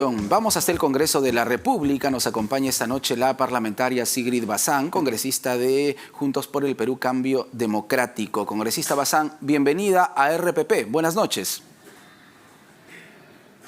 Vamos hasta el Congreso de la República. Nos acompaña esta noche la parlamentaria Sigrid Bazán, congresista de Juntos por el Perú Cambio Democrático. Congresista Bazán, bienvenida a RPP. Buenas noches.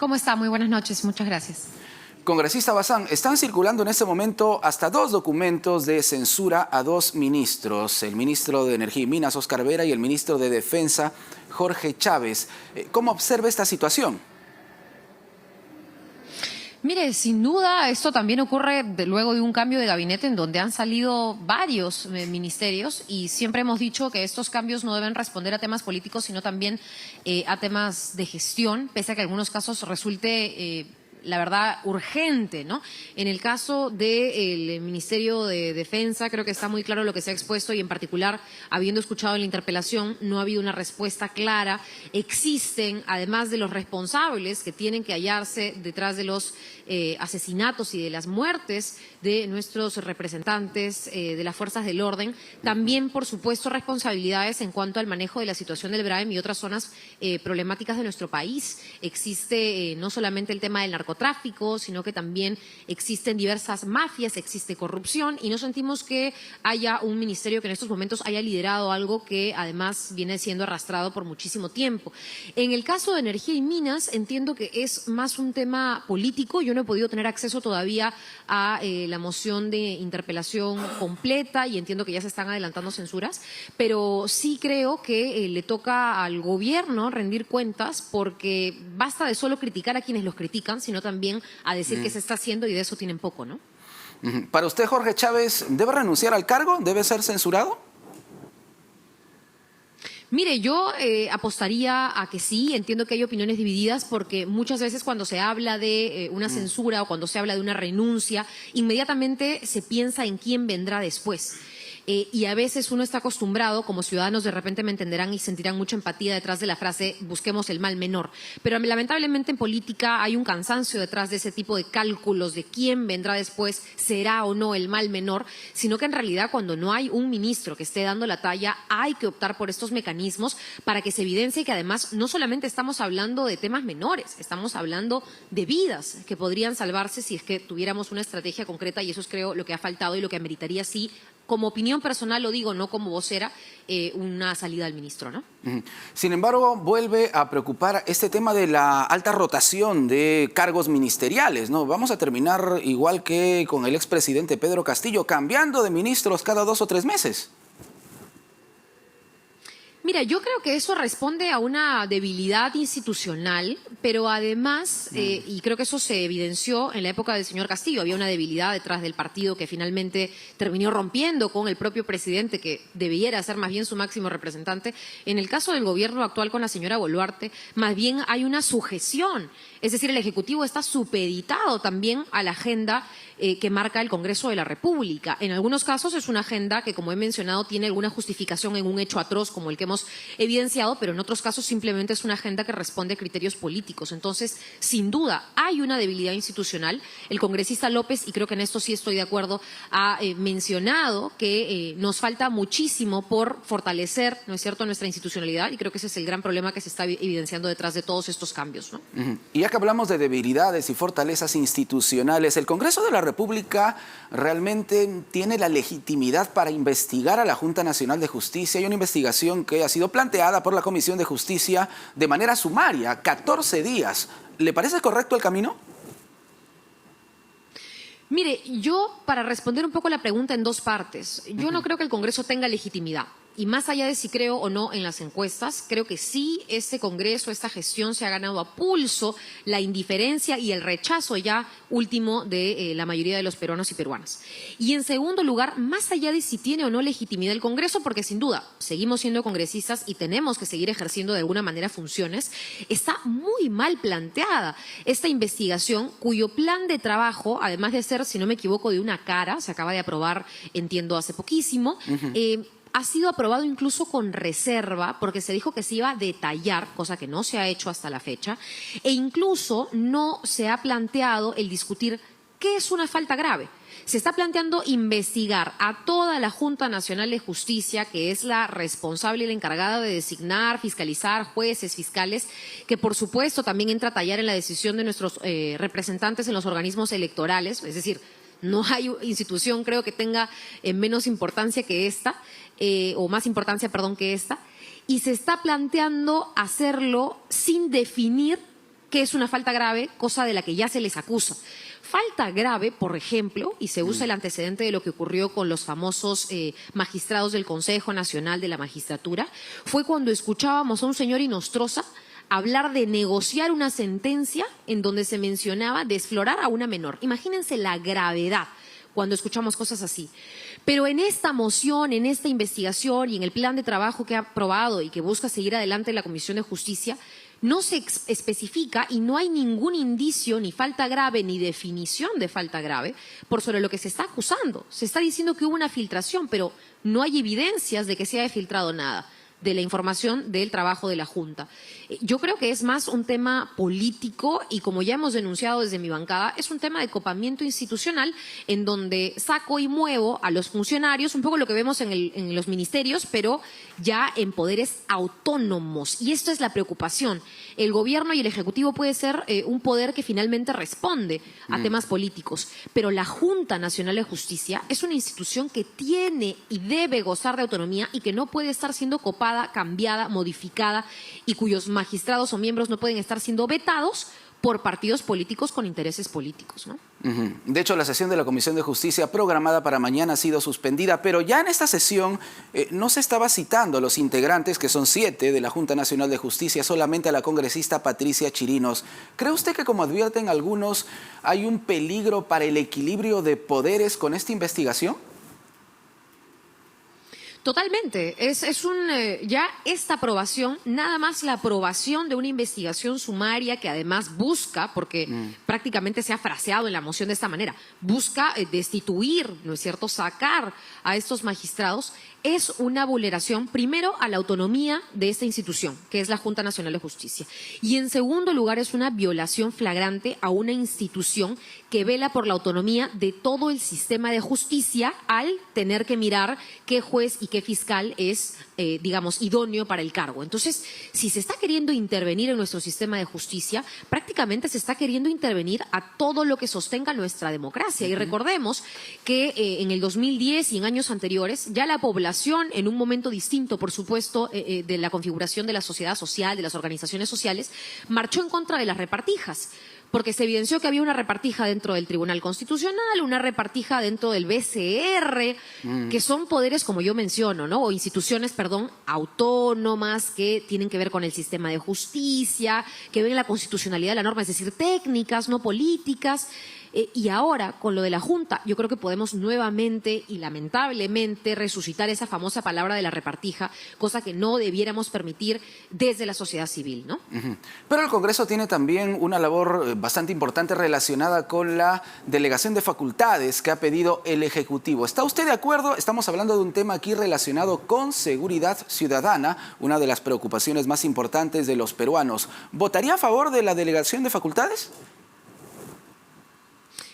¿Cómo está? Muy buenas noches. Muchas gracias. Congresista Bazán, están circulando en este momento hasta 2 documentos de censura a 2 ministros, el ministro de Energía y Minas, Óscar Vera, y el ministro de Defensa, Jorge Chávez. ¿Cómo observa esta situación? Mire, sin duda esto también ocurre luego de un cambio de gabinete en donde han salido varios ministerios y siempre hemos dicho que estos cambios no deben responder a temas políticos, sino también a temas de gestión, pese a que en algunos casos resulte la verdad, urgente, ¿no? En el caso del Ministerio de Defensa, creo que está muy claro lo que se ha expuesto y en particular, habiendo escuchado la interpelación, no ha habido una respuesta clara. Existen, además de los responsables que tienen que hallarse detrás de los asesinatos y de las muertes de nuestros representantes de las fuerzas del orden, también, por supuesto, responsabilidades en cuanto al manejo de la situación del Braem y otras zonas problemáticas de nuestro país. Existe no solamente el tema del narcotráfico, sino que también existen diversas mafias, existe corrupción y no sentimos que haya un ministerio que en estos momentos haya liderado algo que además viene siendo arrastrado por muchísimo tiempo. En el caso de Energía y Minas, entiendo que es más un tema político. Yo no he podido tener acceso todavía a la moción de interpelación completa y entiendo que ya se están adelantando censuras, pero sí creo que le toca al gobierno rendir cuentas porque basta de solo criticar a quienes los critican, sino también a decir qué se está haciendo y de eso tienen poco, ¿no? Para usted, Jorge Chávez, ¿debe renunciar al cargo? ¿Debe ser censurado? Mire, yo apostaría a que sí. Entiendo que hay opiniones divididas porque muchas veces cuando se habla de una censura o cuando se habla de una renuncia, inmediatamente se piensa en quién vendrá después. Y a veces uno está acostumbrado, como ciudadanos de repente me entenderán y sentirán mucha empatía detrás de la frase busquemos el mal menor. Pero lamentablemente en política hay un cansancio detrás de ese tipo de cálculos de quién vendrá después, será o no el mal menor, sino que en realidad cuando no hay un ministro que esté dando la talla hay que optar por estos mecanismos para que se evidencie que además no solamente estamos hablando de temas menores, estamos hablando de vidas que podrían salvarse si es que tuviéramos una estrategia concreta y eso es creo lo que ha faltado y lo que ameritaría sí. Como opinión personal lo digo, no como vocera, una salida del ministro, ¿no? Sin embargo, vuelve a preocupar este tema de la alta rotación de cargos ministeriales, ¿no? Vamos a terminar igual que con el expresidente Pedro Castillo, cambiando de ministros cada 2 o 3 meses. Mira, yo creo que eso responde a una debilidad institucional, pero además, y creo que eso se evidenció en la época del señor Castillo, había una debilidad detrás del partido que finalmente terminó rompiendo con el propio presidente, que debiera ser más bien su máximo representante. En el caso del gobierno actual con la señora Boluarte, más bien hay una sujeción, es decir, el Ejecutivo está supeditado también a la agenda que marca el Congreso de la República. En algunos casos es una agenda que, como he mencionado, tiene alguna justificación en un hecho atroz como el que hemos evidenciado, pero en otros casos simplemente es una agenda que responde a criterios políticos. Entonces, sin duda, hay una debilidad institucional. El congresista López, y creo que en esto sí estoy de acuerdo, ha mencionado que nos falta muchísimo por fortalecer, ¿no es cierto?, nuestra institucionalidad, y creo que ese es el gran problema que se está evidenciando detrás de todos estos cambios, ¿no? Y ya que hablamos de debilidades y fortalezas institucionales, ¿el Congreso de la República realmente tiene la legitimidad para investigar a la Junta Nacional de Justicia? Hay una investigación que ha sido planteada por la Comisión de Justicia de manera sumaria, 14 días. ¿Le parece correcto el camino? Mire, yo para responder un poco la pregunta en 2 partes, yo no creo que el Congreso tenga legitimidad. Y más allá de si creo o no en las encuestas, creo que sí, este Congreso, esta gestión se ha ganado a pulso la indiferencia y el rechazo ya último de la mayoría de los peruanos y peruanas. Y en segundo lugar, más allá de si tiene o no legitimidad el Congreso, porque sin duda seguimos siendo congresistas y tenemos que seguir ejerciendo de alguna manera funciones, está muy mal planteada esta investigación cuyo plan de trabajo, además de ser, si no me equivoco, de una cara, se acaba de aprobar, entiendo, hace poquísimo, ha sido aprobado incluso con reserva porque se dijo que se iba a detallar, cosa que no se ha hecho hasta la fecha, e incluso no se ha planteado el discutir ¿Qué es una falta grave? Se está planteando investigar a toda la Junta Nacional de Justicia, que es la responsable y la encargada de designar, fiscalizar, jueces, fiscales, que por supuesto también entra a tallar en la decisión de nuestros representantes en los organismos electorales, es decir, no hay institución, creo, que tenga menos importancia que esta, o más importancia, perdón, que esta, y se está planteando hacerlo sin definir qué es una falta grave, cosa de la que ya se les acusa. Falta grave, por ejemplo, y se usa el antecedente de lo que ocurrió con los famosos magistrados del Consejo Nacional de la Magistratura, fue cuando escuchábamos a un señor Inostroza hablar de negociar una sentencia en donde se mencionaba desflorar a una menor. Imagínense la gravedad cuando escuchamos cosas así. Pero en esta moción, en esta investigación y en el plan de trabajo que ha aprobado y que busca seguir adelante la Comisión de Justicia, no se especifica y no hay ningún indicio, ni falta grave, ni definición de falta grave por sobre lo que se está acusando. Se está diciendo que hubo una filtración, pero no hay evidencias de que se haya filtrado nada de la información del trabajo de la Junta. Yo creo que es más un tema político y, como ya hemos denunciado desde mi bancada, es un tema de copamiento institucional en donde saco y muevo a los funcionarios, un poco lo que vemos en los ministerios, pero ya en poderes autónomos. Y esto es la preocupación. El gobierno y el ejecutivo puede ser un poder que finalmente responde a temas políticos, pero la Junta Nacional de Justicia es una institución que tiene y debe gozar de autonomía y que no puede estar siendo copada, cambiada, modificada, y cuyos magistrados o miembros no pueden estar siendo vetados por partidos políticos con intereses políticos, ¿no? De hecho, la sesión de la Comisión de Justicia programada para mañana ha sido suspendida, pero ya en esta sesión no se estaba citando a los integrantes, que son 7 de la Junta Nacional de Justicia, solamente a la congresista Patricia Chirinos. ¿Cree usted que, como advierten algunos, hay un peligro para el equilibrio de poderes con esta investigación? Totalmente. Ya esta aprobación, nada más la aprobación de una investigación sumaria que además busca, porque prácticamente se ha fraseado en la moción de esta manera, busca destituir, ¿no es cierto?, sacar a estos magistrados, es una vulneración, primero, a la autonomía de esta institución, que es la Junta Nacional de Justicia. Y en segundo lugar, es una violación flagrante a una institución que vela por la autonomía de todo el sistema de justicia al tener que mirar qué juez y qué fiscal es, digamos, idóneo para el cargo. Entonces, si se está queriendo intervenir en nuestro sistema de justicia, prácticamente se está queriendo intervenir a todo lo que sostenga nuestra democracia. Y recordemos que en el 2010 y en años anteriores, ya la población, en un momento distinto, por supuesto, de la configuración de la sociedad social, de las organizaciones sociales, marchó en contra de las repartijas, porque se evidenció que había una repartija dentro del Tribunal Constitucional, una repartija dentro del BCR, que son poderes, como yo menciono, ¿no?, o instituciones, perdón, autónomas, que tienen que ver con el sistema de justicia, que ven la constitucionalidad de la norma, es decir, técnicas, no políticas. Y ahora, con lo de la Junta, yo creo que podemos nuevamente y lamentablemente resucitar esa famosa palabra de la repartija, cosa que no debiéramos permitir desde la sociedad civil, ¿no? Pero el Congreso tiene también una labor bastante importante relacionada con la delegación de facultades que ha pedido el Ejecutivo. ¿Está usted de acuerdo? Estamos hablando de un tema aquí relacionado con seguridad ciudadana, una de las preocupaciones más importantes de los peruanos. ¿Votaría a favor de la delegación de facultades?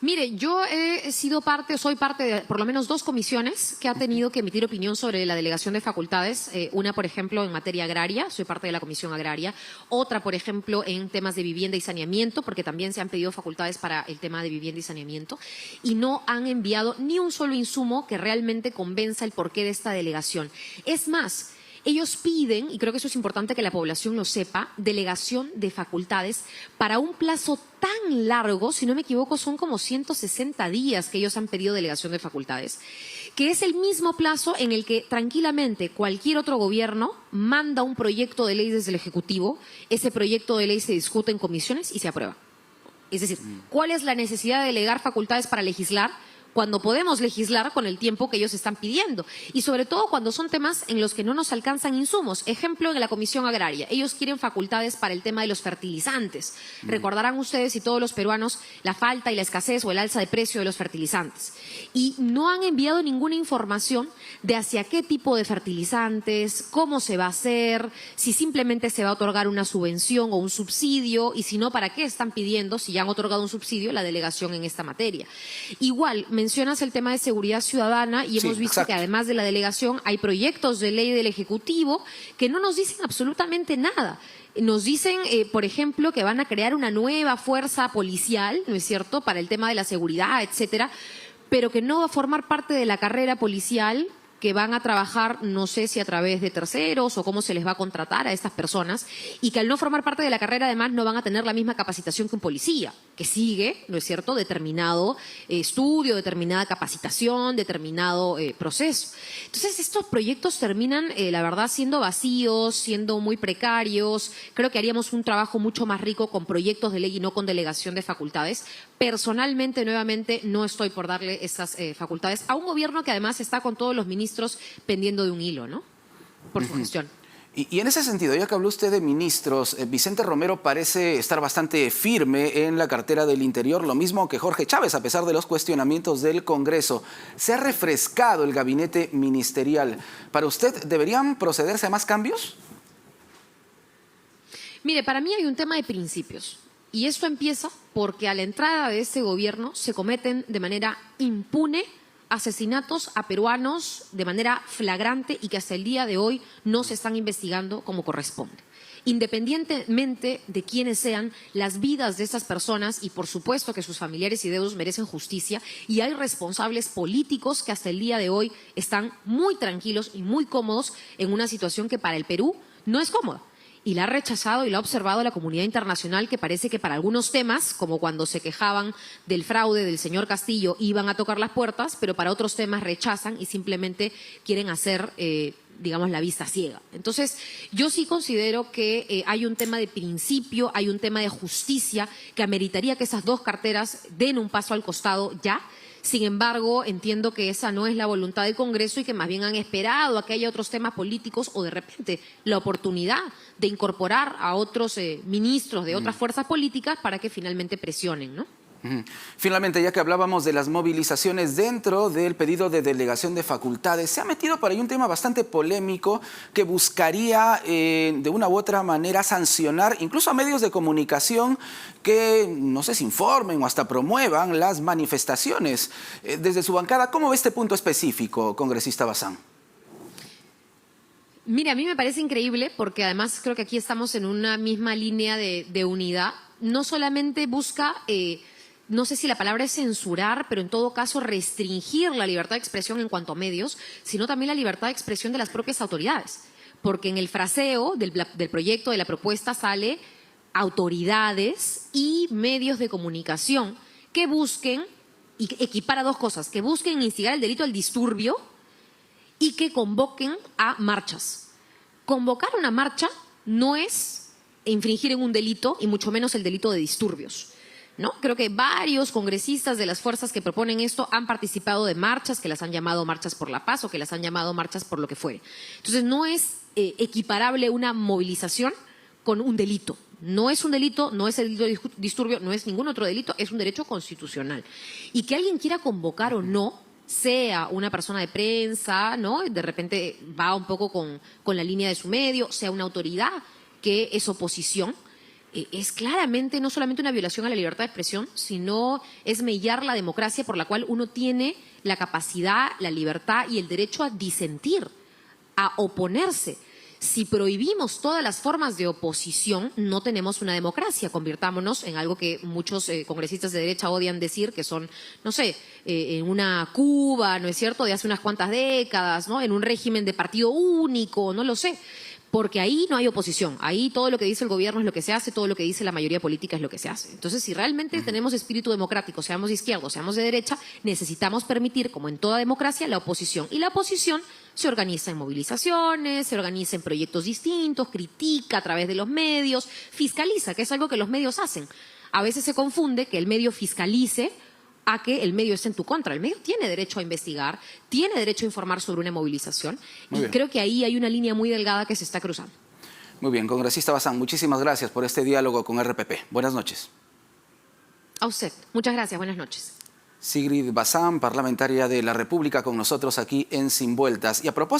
Mire, yo soy parte de por lo menos 2 comisiones que ha tenido que emitir opinión sobre la delegación de facultades. Una, por ejemplo, en materia agraria, soy parte de la Comisión Agraria. Otra, por ejemplo, en temas de vivienda y saneamiento, porque también se han pedido facultades para el tema de vivienda y saneamiento. Y no han enviado ni un solo insumo que realmente convenza el porqué de esta delegación. Es más, ellos piden, y creo que eso es importante que la población lo sepa, delegación de facultades para un plazo tan largo, si no me equivoco, son como 160 días que ellos han pedido delegación de facultades, que es el mismo plazo en el que tranquilamente cualquier otro gobierno manda un proyecto de ley desde el Ejecutivo, ese proyecto de ley se discute en comisiones y se aprueba. Es decir, ¿cuál es la necesidad de delegar facultades para legislar cuando podemos legislar con el tiempo que ellos están pidiendo. Y sobre todo cuando son temas en los que no nos alcanzan insumos. Ejemplo, en la Comisión Agraria. Ellos quieren facultades para el tema de los fertilizantes. Recordarán ustedes y todos los peruanos la falta y la escasez o el alza de precio de los fertilizantes. Y no han enviado ninguna información de hacia qué tipo de fertilizantes, cómo se va a hacer, si simplemente se va a otorgar una subvención o un subsidio, y si no, ¿para qué están pidiendo, si ya han otorgado un subsidio, la delegación en esta materia? Igual, mencionas el tema de seguridad ciudadana y hemos visto que además de la delegación hay proyectos de ley del Ejecutivo que no nos dicen absolutamente nada. Nos dicen, por ejemplo, que van a crear una nueva fuerza policial, ¿no es cierto?, para el tema de la seguridad, etcétera, pero que no va a formar parte de la carrera policial, que van a trabajar, no sé si a través de terceros o cómo se les va a contratar a estas personas, y que al no formar parte de la carrera además no van a tener la misma capacitación que un policía, que sigue, ¿no es cierto?, determinado estudio, determinada capacitación, determinado proceso. Entonces estos proyectos terminan, la verdad, siendo vacíos, siendo muy precarios. Creo que haríamos un trabajo mucho más rico con proyectos de ley y no con delegación de facultades. Personalmente, nuevamente, no estoy por darle esas facultades a un gobierno que además está con todos los ministros pendiendo de un hilo, ¿no?, por su gestión. Y en ese sentido, ya que habló usted de ministros, Vicente Romero parece estar bastante firme en la cartera del Interior, lo mismo que Jorge Chávez, a pesar de los cuestionamientos del Congreso. ¿Se ha refrescado el gabinete ministerial? ¿Para usted deberían procederse a más cambios? Mire, para mí hay un tema de principios. Y esto empieza porque a la entrada de este gobierno se cometen de manera impune asesinatos a peruanos de manera flagrante y que hasta el día de hoy no se están investigando como corresponde. Independientemente de quiénes sean, las vidas de estas personas y por supuesto que sus familiares y deudos merecen justicia, y hay responsables políticos que hasta el día de hoy están muy tranquilos y muy cómodos en una situación que para el Perú no es cómoda. Y la ha rechazado y la ha observado la comunidad internacional, que parece que para algunos temas, como cuando se quejaban del fraude del señor Castillo, iban a tocar las puertas, pero para otros temas rechazan y simplemente quieren hacer, digamos, la vista ciega. Entonces, yo sí considero que hay un tema de principio, hay un tema de justicia que ameritaría que esas dos carteras den un paso al costado ya. Sin embargo, entiendo que esa no es la voluntad del Congreso y que más bien han esperado a que haya otros temas políticos o de repente la oportunidad de incorporar a otros ministros de otras fuerzas políticas para que finalmente presionen, ¿no? Finalmente, ya que hablábamos de las movilizaciones dentro del pedido de delegación de facultades, se ha metido por ahí un tema bastante polémico que buscaría de una u otra manera sancionar incluso a medios de comunicación que, no sé, si informen o hasta promuevan las manifestaciones. Desde su bancada, ¿cómo ve este punto específico, congresista Bazán? Mira, a mí me parece increíble porque además creo que aquí estamos en una misma línea de unidad. No solamente busca no sé si la palabra es censurar, pero en todo caso restringir la libertad de expresión en cuanto a medios, sino también la libertad de expresión de las propias autoridades. Porque en el fraseo del proyecto, de la propuesta, sale autoridades y medios de comunicación que busquen, y equipara dos cosas, que busquen instigar el delito al disturbio y que convoquen a marchas. Convocar una marcha no es infringir en un delito, y mucho menos el delito de disturbios, ¿no? Creo que varios congresistas de las fuerzas que proponen esto han participado de marchas, que las han llamado marchas por la paz o que las han llamado marchas por lo que fuere. Entonces, no es equiparable una movilización con un delito. No es un delito, no es el delito de disturbio, no es ningún otro delito, es un derecho constitucional. Y que alguien quiera convocar o no, sea una persona de prensa, ¿no?, de repente va un poco con la línea de su medio, sea una autoridad que es oposición, es claramente no solamente una violación a la libertad de expresión, sino es mellar la democracia por la cual uno tiene la capacidad, la libertad y el derecho a disentir, a oponerse. Si prohibimos todas las formas de oposición, no tenemos una democracia. Convirtámonos en algo que muchos congresistas de derecha odian decir, que son, no sé, en una Cuba, ¿no es cierto?, de hace unas cuantas décadas, ¿no?, en un régimen de partido único, no lo sé. Porque ahí no hay oposición, ahí todo lo que dice el gobierno es lo que se hace, todo lo que dice la mayoría política es lo que se hace. Entonces, si realmente tenemos espíritu democrático, seamos de izquierda o seamos de derecha, necesitamos permitir, como en toda democracia, la oposición. Y la oposición se organiza en movilizaciones, se organiza en proyectos distintos, critica a través de los medios, fiscaliza, que es algo que los medios hacen. A veces se confunde que el medio fiscalice a que el medio esté en tu contra. El medio tiene derecho a investigar, tiene derecho a informar sobre una movilización Muy y bien. creo que ahí hay una línea muy delgada que se está cruzando. Muy bien, congresista Bazán, muchísimas gracias por este diálogo con RPP. Buenas noches. A usted, muchas gracias, buenas noches. Sigrid Bazán, parlamentaria de la República, con nosotros aquí en Sin Vueltas. Y a propósito